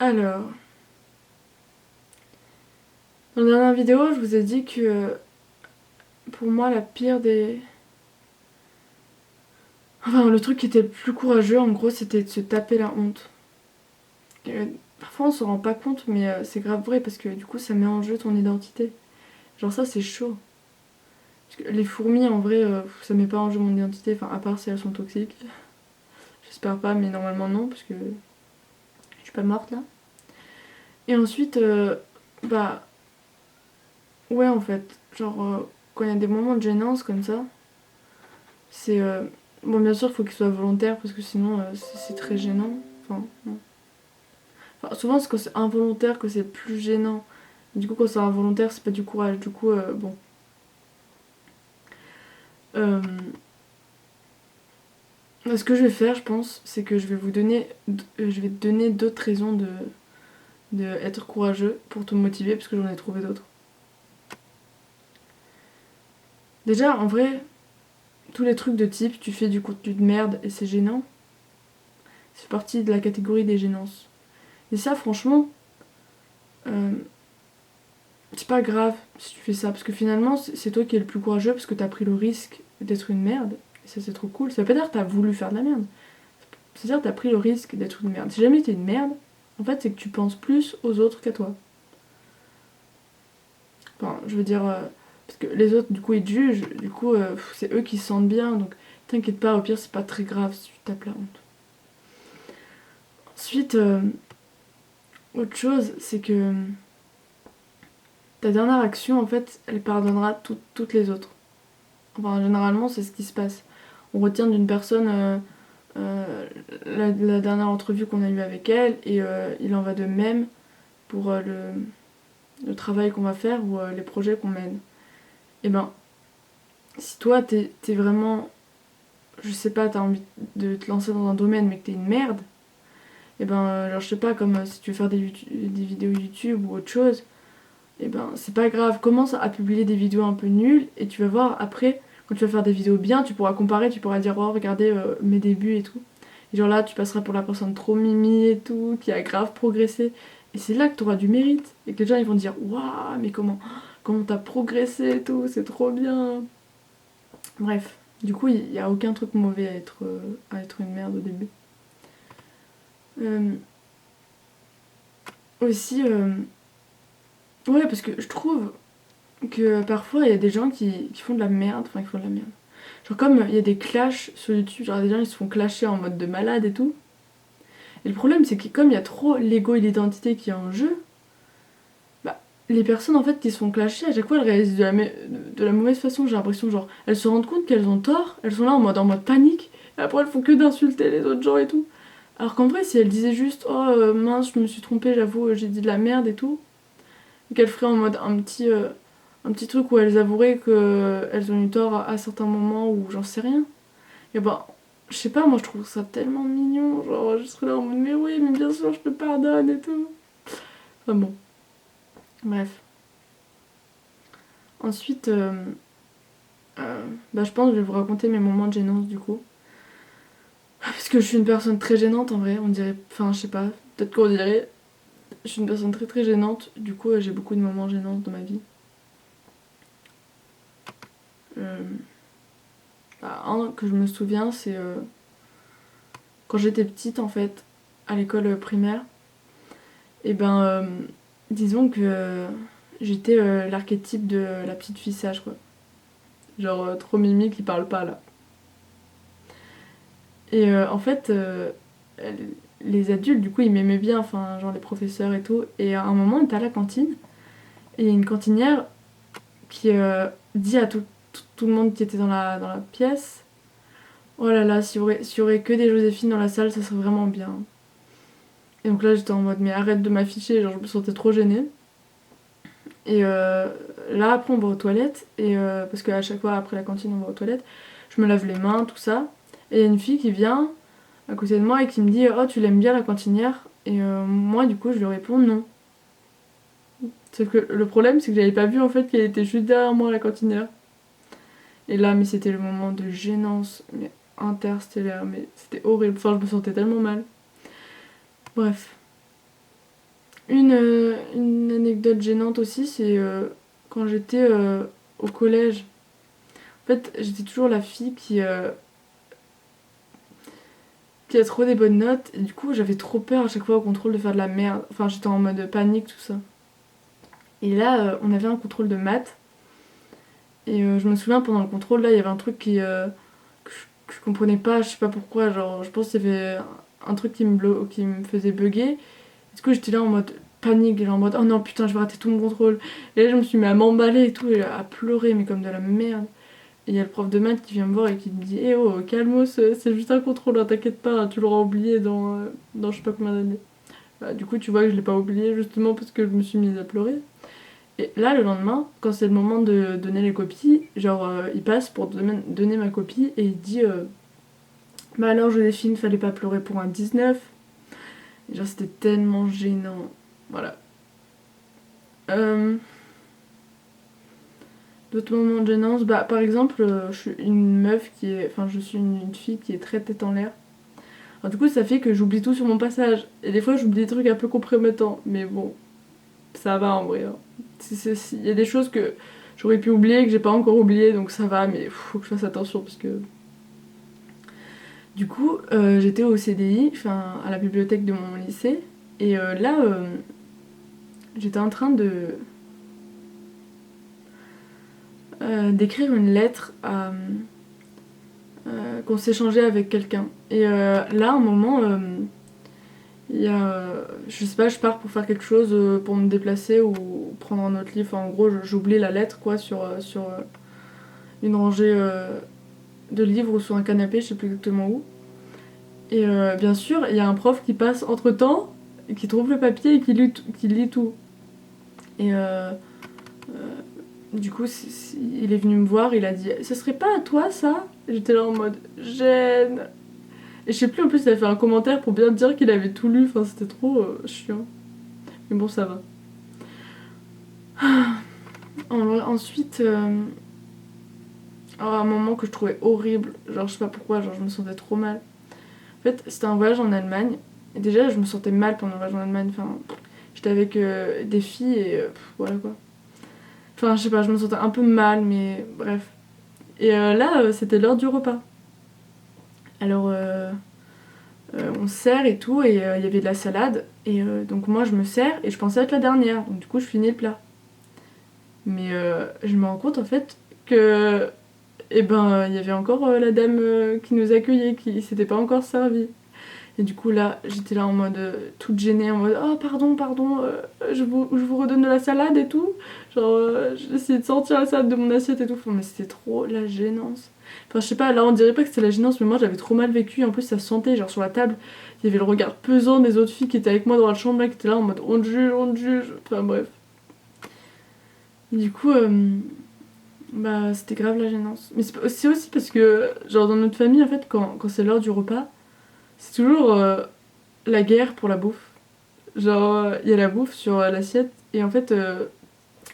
Alors, dans la dernière vidéo, je vous ai dit que pour moi, la pire des... Enfin, le truc qui était le plus courageux, en gros, c'était de se taper la honte. Parfois, on s'en rend pas compte, mais c'est grave vrai parce que du coup, ça met en jeu ton identité. Genre, ça, c'est chaud. Parce que les fourmis, en vrai, ça met pas en jeu mon identité, enfin, à part si elles sont toxiques. J'espère pas, mais normalement, non, parce que je suis pas morte là. Et ensuite, bah, ouais, en fait, genre, quand il y a des moments de gênance comme ça, c'est. Bon, bien sûr, il faut qu'ils soient volontaires parce que sinon, c'est très gênant. Enfin, non. Enfin, souvent, c'est quand c'est involontaire que c'est plus gênant. Du coup, quand c'est involontaire, c'est pas du courage. Du coup, bon. Euh, Ce que je vais faire, je pense, c'est que je vais vous donner. Je vais te donner d'autres raisons de être courageux pour te motiver parce que j'en ai trouvé d'autres. Déjà, en vrai, tous les trucs de type tu fais du contenu de merde et c'est gênant, c'est partie de la catégorie des gênances. Et ça, franchement, euh, c'est pas grave si tu fais ça, parce que finalement, c'est toi qui es le plus courageux parce que t'as pris le risque d'être une merde. Et ça, c'est trop cool. Ça veut pas dire que t'as voulu faire de la merde. C'est-à-dire que t'as pris le risque d'être une merde. Si jamais t'es une merde, en fait, c'est que tu penses plus aux autres qu'à toi. Enfin, je veux dire, parce que les autres, du coup, ils te jugent, du coup, c'est eux qui se sentent bien, donc t'inquiète pas, au pire, c'est pas très grave si tu tapes la honte. Ensuite, autre chose, c'est que ta dernière action, en fait, elle pardonnera toutes les autres. Enfin, généralement, c'est ce qui se passe. On retient d'une personne euh, la dernière entrevue qu'on a eue avec elle, et il en va de même pour le travail qu'on va faire ou les projets qu'on mène. Et ben, si toi, t'es vraiment, je sais pas, t'as envie de te lancer dans un domaine, mais que t'es une merde, et ben, genre, je sais pas, comme si tu veux faire des vidéos YouTube ou autre chose, et ben c'est pas grave, commence à publier des vidéos un peu nulles et tu vas voir après, quand tu vas faire des vidéos bien, tu pourras comparer, tu pourras dire oh regardez mes débuts et tout. Et genre là tu passeras pour la personne trop mimi et tout, qui a grave progressé. Et c'est là que tu auras du mérite. Et que les gens ils vont dire waouh mais comment t'as progressé et tout, c'est trop bien. Bref, du coup il n'y a aucun truc mauvais à être une merde au début. Euh, Aussi, ouais parce que je trouve que parfois il y a des gens qui font de la merde, enfin qui font de la merde. Genre comme il y a des clashs sur YouTube, genre des gens ils se font clasher en mode de malade et tout. Et le problème c'est que comme il y a trop l'ego et l'identité qui est en jeu, bah les personnes en fait qui se font clasher à chaque fois elles réalisent de la mauvaise façon, j'ai l'impression genre elles se rendent compte qu'elles ont tort, elles sont là en mode panique, et après elles font que d'insulter les autres gens et tout. Alors qu'en vrai si elles disaient juste oh mince je me suis trompée j'avoue j'ai dit de la merde et tout, et qu'elles feraient en mode un petit truc où elles avoueraient qu'elles ont eu tort à certains moments ou j'en sais rien. Et bah, je sais pas, moi je trouve ça tellement mignon. Genre, je serais là en mode, mais oui, mais bien sûr, je te pardonne et tout. Enfin bon, bref. Ensuite, bah, je pense que je vais vous raconter mes moments de gênance du coup. Parce que je suis une personne très gênante en vrai, on dirait. Enfin, je sais pas, peut-être qu'on dirait. Je suis une personne très très gênante, du coup, j'ai beaucoup de moments gênants dans ma vie. Euh, Bah, un que je me souviens, c'est quand j'étais petite en fait, à l'école primaire. Et ben, disons que j'étais l'archétype de la petite fille sage quoi. Genre trop mimi qui parle pas là. Et en fait, les adultes du coup ils m'aimaient bien, enfin genre les professeurs et tout. Et à un moment on était à la cantine et il y a une cantinière qui dit à tout le monde qui était dans la pièce oh là là, s'il y aurait que des Joséphine dans la salle, ça serait vraiment bien. Et donc là j'étais en mode mais arrête de m'afficher, genre je me sentais trop gênée. Et là, après, on va aux toilettes. Et, parce qu'à chaque fois, après la cantine, on va aux toilettes. Je me lave les mains, tout ça. Et il y a une fille qui vient à côté de moi et qui me dit oh, tu l'aimes bien la cantinière? Et moi, du coup, je lui réponds non. Sauf que le problème, c'est que j'avais pas vu en fait qu'elle était juste derrière moi, la cantinière. Et là, mais c'était le moment de gênance, mais interstellaire. Mais c'était horrible. Enfin, je me sentais tellement mal. Bref. Une anecdote gênante aussi, c'est quand j'étais au collège. En fait, j'étais toujours la fille qui a trop des bonnes notes. Et du coup, j'avais trop peur à chaque fois au contrôle de faire de la merde. Enfin, j'étais en mode panique, tout ça. Et là, on avait un contrôle de maths. Et je me souviens, pendant le contrôle, là, il y avait un truc que je comprenais pas, je sais pas pourquoi. Genre, je pense qu'il y avait un truc qui me faisait bugger. Du coup, j'étais là en mode panique, en mode oh non, putain, je vais rater tout mon contrôle. Et là, je me suis mis à m'emballer et tout, et à pleurer, mais comme de la merde. Et il y a le prof de maths qui vient me voir et qui me dit eh oh, calmos, c'est juste un contrôle, hein, t'inquiète pas, tu l'auras oublié dans je sais pas combien d'années. Bah, du coup, tu vois que je l'ai pas oublié justement parce que je me suis mise à pleurer. Et là, le lendemain, quand c'est le moment de donner les copies, genre, il passe pour donner ma copie et il dit bah alors, Joséphine, fallait pas pleurer pour un 19. Et genre, c'était tellement gênant. Voilà. Euh, D'autres moments de gênance, bah par exemple, je suis une meuf qui est. Enfin, je suis une fille qui est très tête en l'air. Alors, du coup, ça fait que j'oublie tout sur mon passage. Et des fois, j'oublie des trucs un peu compromettants. Mais bon, ça va en vrai, hein. Il y a des choses que j'aurais pu oublier, que j'ai pas encore oublié, donc ça va, mais faut que je fasse attention parce que. Du coup, j'étais au CDI, enfin à la bibliothèque de mon lycée, et là, j'étais en train d'écrire une lettre qu'on s'échangeait avec quelqu'un. Et là, à un moment, il y a, je sais pas, je pars pour faire quelque chose, pour me déplacer ou prendre un autre livre. Enfin, en gros, j'oublie la lettre quoi sur une rangée de livres ou sur un canapé, je sais plus exactement où. Et bien sûr, il y a un prof qui passe entre temps, qui trouve le papier et qui lit tout. Et du coup, il est venu me voir, il a dit ce serait pas à toi ça. Et j'étais là en mode gêne. Et je sais plus, en plus, il a fait un commentaire pour bien dire qu'il avait tout lu, enfin c'était trop chiant. Mais bon, ça va. Ensuite, un moment que je trouvais horrible, genre je sais pas pourquoi, genre je me sentais trop mal. En fait, c'était un voyage en Allemagne. Et déjà, je me sentais mal pendant le voyage en Allemagne. Enfin, j'étais avec des filles et voilà quoi. Enfin, je sais pas, je me sentais un peu mal, mais bref. Et là, c'était l'heure du repas. Alors, on se sert et tout, et il y avait de la salade. Et donc, moi, je me sers et je pensais être la dernière. Donc, du coup, je finis le plat. Mais je me rends compte en fait que. Eh ben, il y avait encore la dame qui nous accueillait qui s'était pas encore servie. Et du coup, là, j'étais là en mode toute gênée, en mode oh, pardon, pardon, je vous redonne de la salade et tout. Genre, j'ai essayé de sortir la salade de mon assiette et tout. Enfin, mais c'était trop la gênance. Enfin, je sais pas, là, on dirait pas que c'était la gênance, mais moi, j'avais trop mal vécu. En plus, ça se sentait, genre, sur la table, il y avait le regard pesant des autres filles qui étaient avec moi dans la chambre, là, qui étaient là en mode on te juge, on te juge. Enfin, bref. Et du coup, bah, c'était grave la gênance. Mais c'est aussi parce que, genre, dans notre famille, en fait, quand c'est l'heure du repas, c'est toujours la guerre pour la bouffe. Genre, il y a la bouffe sur l'assiette, et en fait,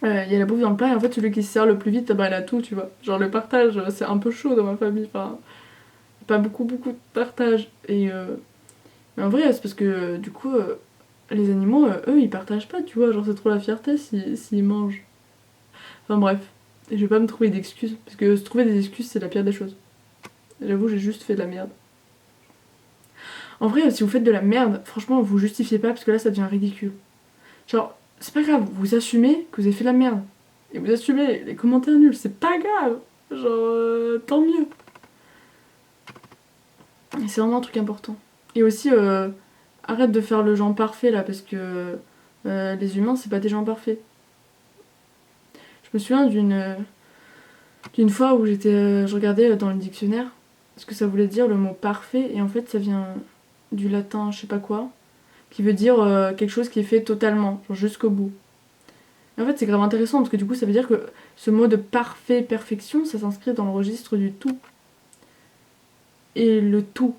il y a la bouffe dans le plat, et en fait, celui qui se sert le plus vite, bah, il a tout, tu vois. Genre, le partage, c'est un peu chaud dans ma famille, enfin, pas beaucoup, beaucoup de partage. Et, mais en vrai, c'est parce que, du coup, les animaux, eux, ils partagent pas, tu vois. Genre, c'est trop la fierté s'ils mangent. Enfin, bref. Et je vais pas me trouver d'excuses, parce que se trouver des excuses, c'est la pire des choses. J'avoue, j'ai juste fait de la merde. En vrai, si vous faites de la merde, franchement, vous justifiez pas, parce que là, ça devient ridicule. Genre, c'est pas grave, vous assumez que vous avez fait de la merde. Et vous assumez les commentaires nuls, c'est pas grave. Genre, tant mieux. Et c'est vraiment un truc important. Et aussi, arrête de faire le genre parfait là, parce que les humains, c'est pas des gens parfaits. Je me souviens d'une fois où je regardais dans le dictionnaire ce que ça voulait dire le mot parfait, et en fait, ça vient du latin, je sais pas quoi, qui veut dire quelque chose qui est fait totalement, genre jusqu'au bout. Et en fait, c'est grave intéressant parce que du coup, ça veut dire que ce mot de parfait, perfection, ça s'inscrit dans le registre du tout. Et le tout,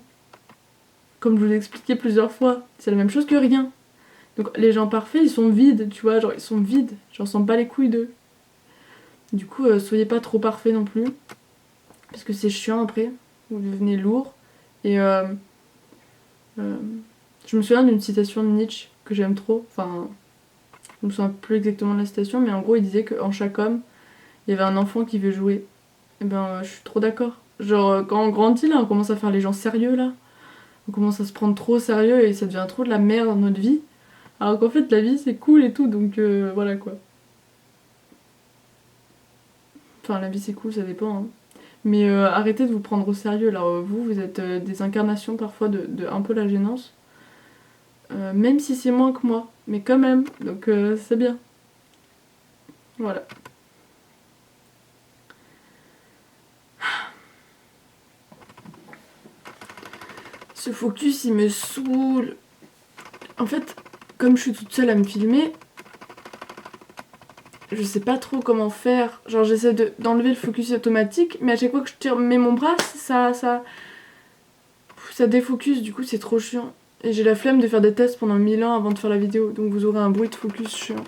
comme je vous l'ai expliqué plusieurs fois, c'est la même chose que rien. Donc les gens parfaits, ils sont vides, tu vois, genre ils sont vides, j'en sens pas les couilles d'eux. Du coup, soyez pas trop parfaits non plus, parce que c'est chiant après, vous devenez lourd. Et euh, je me souviens d'une citation de Nietzsche que j'aime trop, enfin, Je me souviens plus exactement de la citation, mais en gros il disait qu'en chaque homme, il y avait un enfant qui veut jouer. Et ben je suis trop d'accord. Genre quand on grandit là, on commence à faire les gens sérieux là. On commence à se prendre trop au sérieux et ça devient trop de la merde dans notre vie. Alors qu'en fait la vie c'est cool et tout, donc voilà quoi. Enfin la vie c'est cool, ça dépend. Hein. Mais arrêtez de vous prendre au sérieux là. Vous êtes des incarnations parfois de un peu la gênance. Même si c'est moins que moi, mais quand même, donc c'est bien. Voilà. Ce focus il me saoule. En fait, comme je suis toute seule à me filmer, je sais pas trop comment faire. Genre j'essaie d'enlever le focus automatique, mais à chaque fois que mets mon bras, ça défocus, du coup c'est trop chiant. Et j'ai la flemme de faire des tests pendant 1000 ans avant de faire la vidéo, donc vous aurez un bruit de focus chiant.